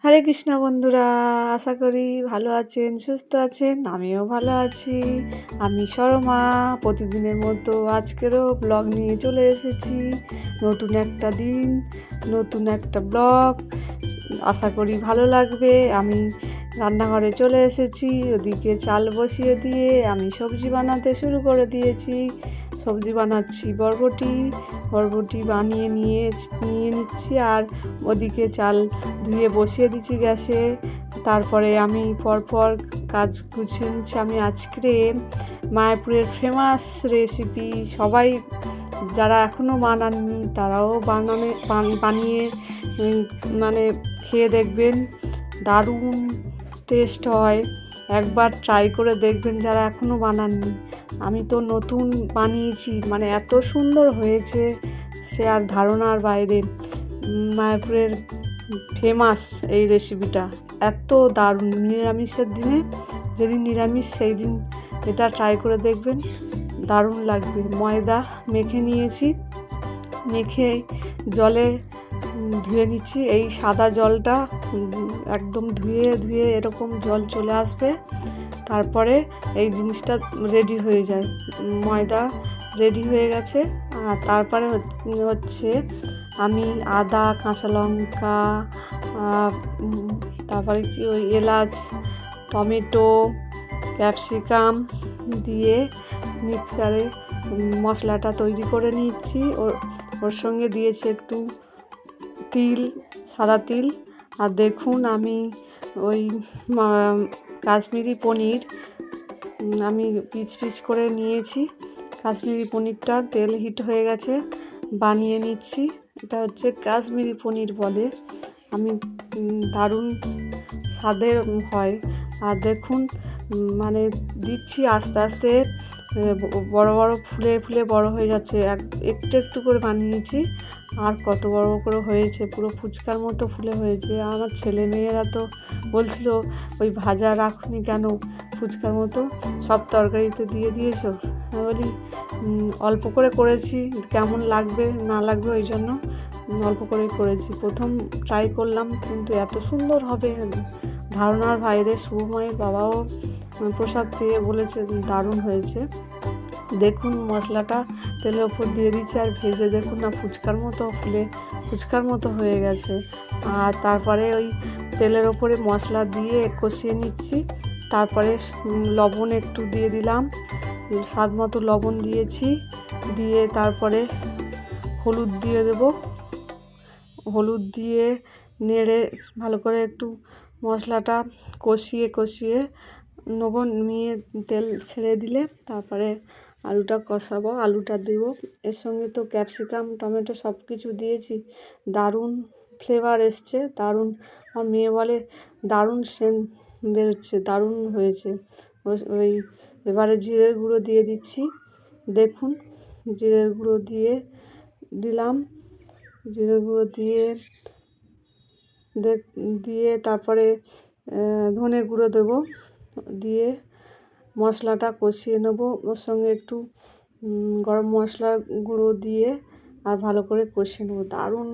হরে কৃষ্ণ বন্ধুরা, আশা করি ভালো আছেন, সুস্থ আছেন। আমিও ভালো আছি। আমি শর্মা প্রতিদিনের মতো আজকেরও ব্লগ নিয়ে চলে এসেছি। নতুন একটা দিন, নতুন একটা ব্লগ, আশা করি ভালো লাগবে। আমি রান্নাঘরে চলে এসেছি, ওদিকে চাল বসিয়ে দিয়ে আমি সবজি বানাতে শুরু করে দিয়েছি। সবজি বানাচ্ছি বরবটি বানিয়ে নিয়ে নিচ্ছি, আর ওদিকে চাল ধুয়ে বসিয়ে দিচ্ছি গ্যাসে। তারপরে আমি পরপর কাজ গুছিয়ে নিচ্ছি। আমি আজকে মায়াপুরের ফেমাস রেসিপি, সবাই যারা এখনও বানাননি তারাও বানিয়ে মানে খেয়ে দেখবেন, দারুণ টেস্ট হয়। একবার ট্রাই করে দেখবেন যারা এখনও বানাননি। আমি তো নতুন বানিয়েছি, মানে এত সুন্দর হয়েছে সে আর ধারণার বাইরে। মায়াপুরের ফেমাস এই রেসিপিটা, এত দারুণ। নিরামিষের দিনে, যেদিন নিরামিষ সেই দিন এটা ট্রাই করে দেখবেন, দারুণ লাগবে। ময়দা মেখে নিয়েছি, মেখে জলে ধুয়ে নিচ্ছি। এই সাদা জলটা একদম ধুয়ে এরকম জল চলে আসবে, তারপরে এই জিনিসটা রেডি হয়ে যায়। ময়দা রেডি হয়ে গেছে। আর তারপরে হচ্ছে আমি আদা, কাঁচা লঙ্কা, তারপরে কি ওই এলাচ, টমেটো, ক্যাপসিকাম দিয়ে মিক্সারে মশলাটা তৈরি করে নিচ্ছি। ওর সঙ্গে দিয়েছি একটু তিল, সাদা তিল। আর দেখুন আমি ওই কাশ্মীরি পনির আমি পিচ করে নিয়েছি। কাশ্মীরি পনিরটা তেল হিট হয়ে গেছে, বানিয়ে নিচ্ছি। এটা হচ্ছে কাশ্মীরি পনির বলে। আমি দারুণ স্বাদের হয়। আর দেখুন মানে দিচ্ছি আস্তে আস্তে, বড় বড় ফুলে বড় হয়ে যাচ্ছে। একটু করে বানিয়েছি, আর কত বড় করে হয়েছে, পুরো ফুচকার মতো ফুলে হয়েছে। আমার ছেলে মেয়েরা তো বলছিল, ওই ভাজা রাখুনি কেন, ফুচকার মতো সব তরকারিতে দিয়ে দিয়েছো। আমি বলি অল্প করে করেছি, কেমন লাগবে না লাগবে ওই জন্য অল্প করেই করেছি। প্রথম ট্রাই করলাম, কিন্তু এত সুন্দর হবে ধারণার বাইরে। শুভময়ের বাবাও প্রসাদ পেয়ে বলেছে দারুণ হয়েছে। দেখুন মশলাটা তেলের ওপর দিয়ে দিচ্ছি, আর ভেজে দেখুন না ফুচকার মতো হয়ে গেছে। আর তারপরে ওই তেলের ওপরে মশলা দিয়ে কষিয়ে নিচ্ছি। তারপরে লবণ একটু দিয়ে দিলাম, স্বাদ মতো লবণ দিয়েছি। দিয়ে তারপরে হলুদ দিয়ে দেবো। হলুদ দিয়ে নেড়ে ভালো করে একটু মশলাটা কষিয়ে নেবো। নিয়ে তেল ছেড়ে দিলে তারপরে আলুটা কষাবো, আলুটা দেবো। এর সঙ্গে তো ক্যাপসিকাম, টমেটো সব কিছু দিয়েছি, দারুণ ফ্লেভার এসছে, দারুণ। আমার মেয়ে বলে দারুণ সেন্ট বেরোচ্ছে, দারুণ হয়েছে। ওই এবারে জিরের গুঁড়ো দিয়ে দিচ্ছি। দেখুন জিরের গুঁড়ো দিলাম। জিরের গুঁড়ো দিয়ে তারপরে ধনে গুঁড়ো দেবো, দিয়ে মশলাটা কষিয়ে নেবো। ওর সঙ্গে একটু গরম মশলার গুঁড়ো দিয়ে আর ভালো করে কষিয়ে নেবো। দারুণ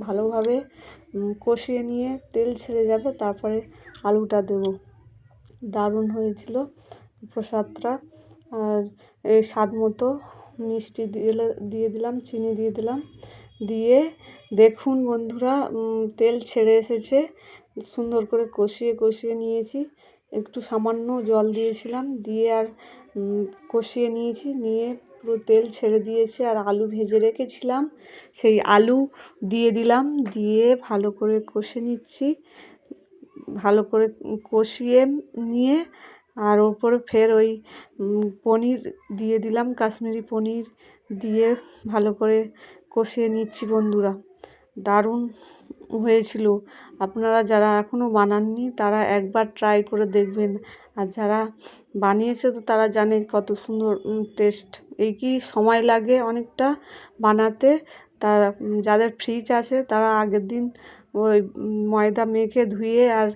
ভালোভাবে কষিয়ে নিয়ে তেল ছেড়ে যাবে, তারপরে আলুটা দেবো। দারুণ হয়েছিল প্রসাদটা। আর এই স্বাদ মতো মিষ্টি দিয়ে দিলাম, চিনি দিয়ে দিলাম। দিয়ে দেখুন বন্ধুরা, তেল ছেড়ে এসেছে, সুন্দর করে কষিয়ে নিয়েছি। একটু সামান্য জল দিয়েছিলাম, দিয়ে আর কষিয়ে নিয়েছি। নিয়ে পুরো তেল ছেড়ে দিয়েছে, আর আলু ভেজে রেখেছিলাম সেই আলু দিয়ে দিলাম। দিয়ে ভালো করে কষে নিচ্ছি। ভালো করে কষিয়ে নিয়ে আর ওপরে ফের ওই পনির দিয়ে দিলাম, কাশ্মীরি পনির দিয়ে ভালো করে কষিয়ে নিচ্ছি বন্ধুরা। দারুণ হয়েছিল। আপনারা যারা এখনও বানাননি তারা একবার ট্রাই করে দেখবেন। আর যারা বানিয়েছে তো তারা জানে কত সুন্দর টেস্ট। এই কি সময় লাগে অনেকটা বানাতে। তা যাদের ফ্রিজ আছে তারা আগের দিন ওই ময়দা মেখে ধুয়ে আর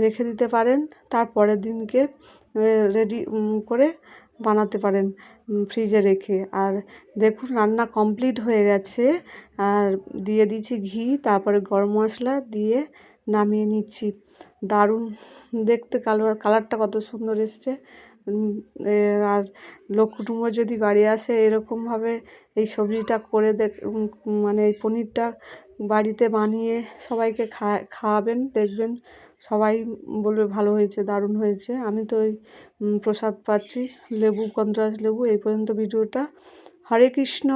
রেখে দিতে পারেন, তারপরের দিনকে রেডি করে বানাতে পারেন ফ্রিজে রেখে। আর দেখুন রান্না কমপ্লিট হয়ে গেছে। আর দিয়ে দিচ্ছি ঘি, তারপরে গরম মশলা দিয়ে নামিয়ে নিচ্ছি। দারুণ দেখতে কালারটা কত সুন্দর এসছে। আর লক্ষ্মী ঠাকুর যদি বাড়ি আসে এরকমভাবে এই সবজিটা করে মানে এই পনিরটা বাড়িতে বানিয়ে সবাইকে খাওয়াবেন, দেখবেন সবাই বলবে ভালো হয়েছে, দারুণ হয়েছে। আমি তো ওই প্রসাদ পাচ্ছি, লেবু, গন্ধরাজ লেবু। এই পর্যন্ত ভিডিওটা। হরে কৃষ্ণ।